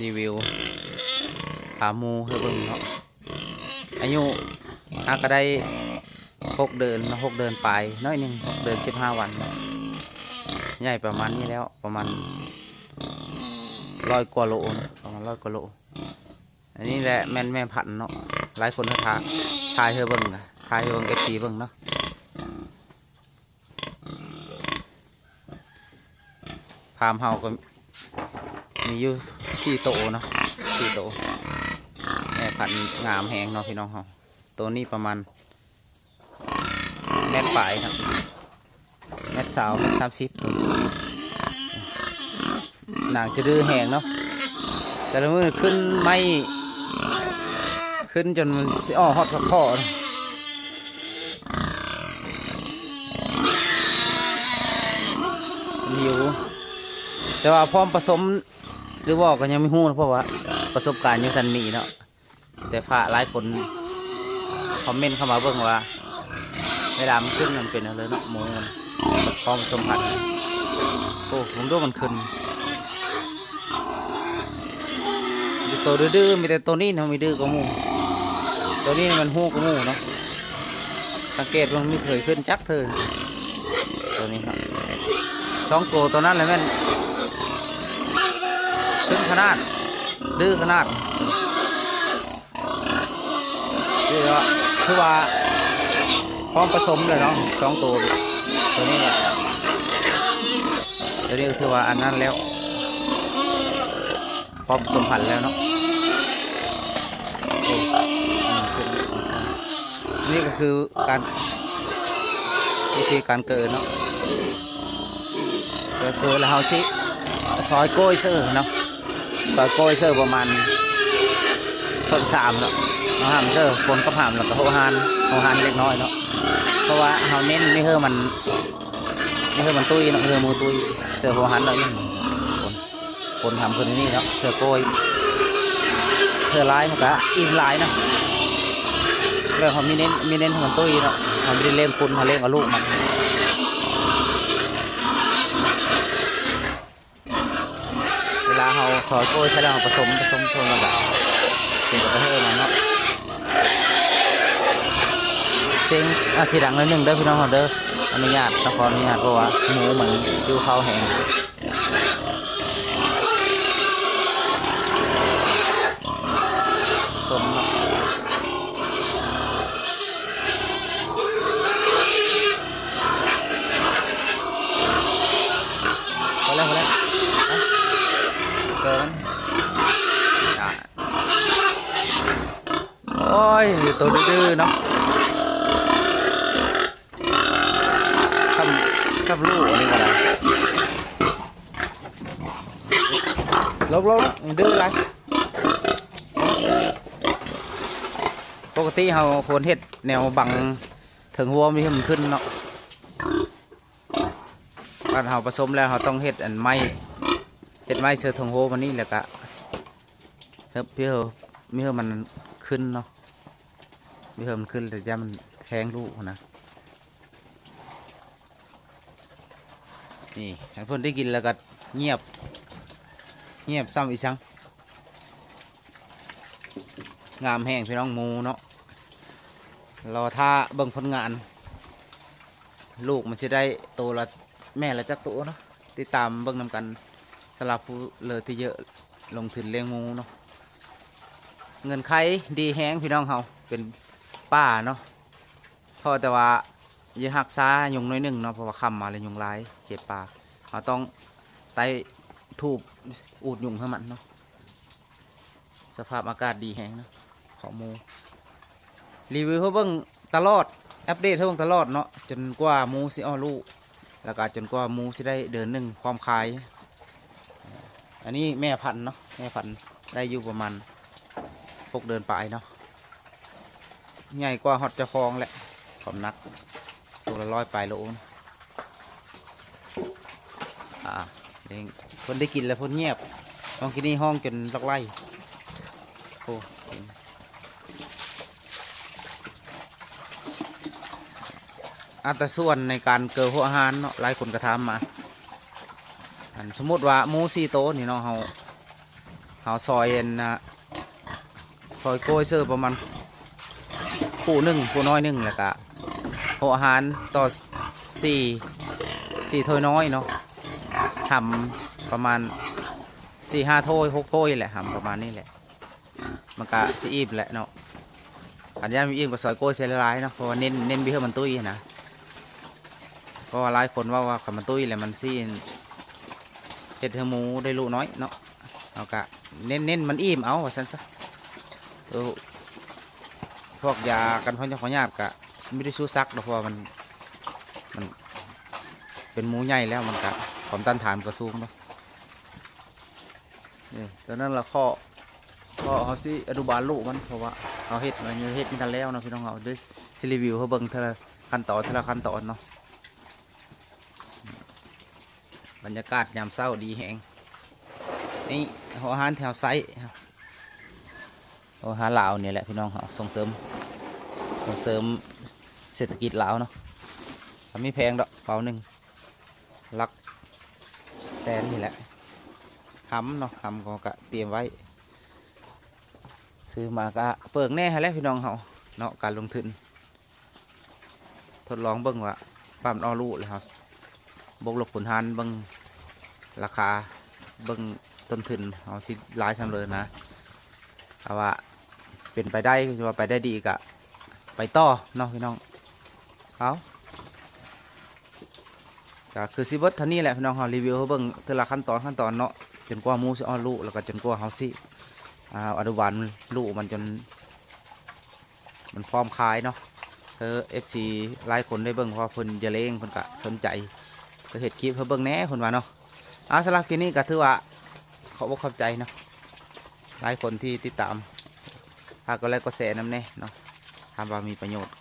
รีวิวขาหมูเฮเบิ่งเนาะอายุก็ได้6 เดือนปลายน้อยหนึ่ง6 เดือน 15 วันใหญ่ประมาณนี้แล้วประมาณ100 กว่าโลนะประมาณ100 กว่าโลอันนี้แหละแม่พันธุ์เนาะหลายคนเขาทายเฮเบิ่งทายเฮเบิ่งFCเบิ่งเนาะพามเฮาก็มีอยู่4 โตเนาะ4 โตแม่พันธุ์งามแหงเนาะพี่น้องเฮาตัวนี้ประมาณแมตรปลายนะแมตรสาวแมตร30หนังจะดื้อแหงเนาะแต่ละมือขึ้นไม่ขึ้นจนมันอ้อฮอดข้อหิวแต่ว่าพร้อมผสมหรือว่าก็ยังไม่หู้เพราะว่าประสบการณ์ยังทันมีเนาะแต่พระหลายคนคอมเมนต์เข้ามาเบิ่งว่าเวลามันขึ้นมันเป็นอะไรเนาะหมูมันพร้อมผสมพันธุ์โอ้ผมดูมันขึ้นตัวดื้อมีแต่ตัวนี้เนาะมีดื้อกับหมูตัวนี้มันหู้กับหมูเนาะสังเกตว่ามันไม่เคยขึ้นจักเธอตัวนี้ครับ2 ตัวนั้นเลยแม่นขึ้นขนาดดื้อขนาดนี่ก็คือว่าพร้อมผสมเลยเนาะ2 ตัวตัวนี้ก็คือว่าอันนั้นแล้วพร้อมผสมพันธุ์แล้วเนาะนี่ก็คือวิธีการเกิดเนาะก็คือแล้วเราสิซอยโกยเซอร์เนาะซอยโกยเซอร์ประมาณต้น3เนาะหามเซอร์คนก็หามแล้วก็โหฮานเล็กน้อยเนาะเพราะว่าเราเน้นไม่ให้มันตุ้ยเนาะไม่ให้มือตุ้ยเสือโหฮานเนาะคนทำคนนี้เนาะเสือโกยเสือลายมันก็อิ่มลายเนาะแล้วเขามีเน้นให้มันตุ้ยเนาะเขาไม่ได้เลี้ยงคุณเขาเลี้ยงกับลูกมันเวลาเขาซอยโกยใช้แล้วผสมชนกันแบบเป็นกระเทือมันเนาะเสียงสีดังนิดนึงเด้อพี่น้องเด้ออนุญาตต้องขออนุญาตเพราะว่าหมูมันอยู่เขาแห้งสมเนาะพอแล้วเกินโอ้ยตัวดื้อเนาะซับลูกนี่ก็ได้ลบดื้ออะไรปกติเราควรเฮ็ดแนวบังถึงหัวมีให้มันขึ้นเนาะการเราผสมแล้วเราต้องเฮ็ดอันไม้เสือถึงหัวมันนี่แหละกะเพื่อมีให้มันขึ้นเนาะมีให้มันขึ้นแต่จะมันแทงลูกนะนี่เพื่อนได้กินแล้วก็เงียบซ้ำอีกครั้งงามแห้งพี่น้องหมูเนาะรอท่าเบิ่งผลงานลูกมันจะได้โตละแม่ละจักตัวเนาะติดตามเบิ่งนำกันสำหรับผู้เลยที่เยอะลงทุนเลี้ยงหมูเนาะเงินไขดีแห้งพี่น้องเฮาเป็นป้าเนาะพอแต่ว่าอย่าหักษายุงน้อยหนึ่งเนาะเพราะว่าคำมาเลยยุงลายเขียดปลาเราต้องไต่ทูบอูดยุงให้มันเนาะสภาพอากาศดีแห้งเนาะของหมูรีวิวเขาเบิ่งตลอดอัปเดตเขาเบิ่งตลอดเนาะจนกว่าหมูสิอ้อลูกแล้วก็จนกว่าหมูสิได้เดือนหนึ่งความคายอันนี้แม่พันธุ์เนาะแม่พันธุ์ได้อยู่ประมาณ6 เดือนปลายเนาะใหญ่กว่าฮอตเจ้าของแหละความนักตัวละ100 ปลายโลเองคนได้กินแล้วคนเงียบห้องกินนี่ห้องจนลักไล่โอ้อัตราส่วนในการเกิดหัวอาหารเนาะหลายคนกระทำมาสมมติว่าหมู4 โตนี่เนาะเฮา เอาซอยนะซอยโกยเสื้อประมาณคู่หนึ่งคู่น้อยหนึ่งแล้วก็หัวอาหารต่อสี่ถ้วยน้อยเนาะทำประมาณ4-5 ถ้วย6 ถ้วยแหละทำประมาณนี้แหละมันก็สิอิ่มแหละเนาะอันนี้มีอิ่มกับซอยโกยเสียหลายเนาะเพราะว่าเน้นบิเฮมันตุ้ยนะเพราะว่าหลายคนว่าขับมันตุ้ยแหละมันซีเห็ดหมูได้ลูกน้อยเนาะเอากะเน้นมันอิ่มเอาว่าซั่นซะพวกยากันพันยาขอญาติกะไม่ได้สู้ซักเพราะว่ามันเป็นหมูใหญ่แล้วมันกะความต้านทานก็สูงเนาะตอนนั้นเราข้อเขาสิอนุบาลลูกมันเพราะว่าเขาเฮ็ดมันเฮ็ดไม่ทันแล้วเนาะพี่น้องเขาด้วยซีรีวิวเขาเบิ่งทีละขั้นตอนเนาะบรรยากาศยามเช้าดีแหงนี่หัวอาหารแถวไซส์หัวอาหารลาวเนี่ยแหละพี่น้องเขาส่งเสริมเศรษฐกิจลาวเนาะไม่แพงดอกเปล่าหนึ่งลักแสนนี่แหละคำเนาะคำก็เตรียมไว้ซื้อมาก็เปิกแน่แล้วพี่น้องเขาเนาะการลงทุนทดลองเบิ้งว่าปั๊มออลูเลยครับบวกลบผลทานเบิ้งราคาเบิ้งต้นทุนเอาสิหลายชั้นเลยนะเอาว่าเป็นไปได้คือว่าไปได้ดีกะไปต่อเนาะพี่น้องเขาก็คือซิเบิร์ตท่านี้แหละพี่น้องเขารีวิวเขาเบิ้งแต่ละขั้นตอนเนาะจนกว่ามูสิออลูแล้วก็จนกว่าเขาสิอนุบาลลูกมันจนมันพร้อมขายเนาะFC หลายคนได้เบิ่งเพราะเพิ่นจะเล้งเพิ่นก็สนใจก็เฮ็ดคลิปเพิ่นเบิ่งแหน่เพิ่นว่าเนาะสำหรับคลิปนี้ก็ถือว่าขอบอกขอบใจเนาะหลายคนที่ติดตามก็ไลค์ก็แชร์นำแน่เนาะทำว่ามีประโยชน์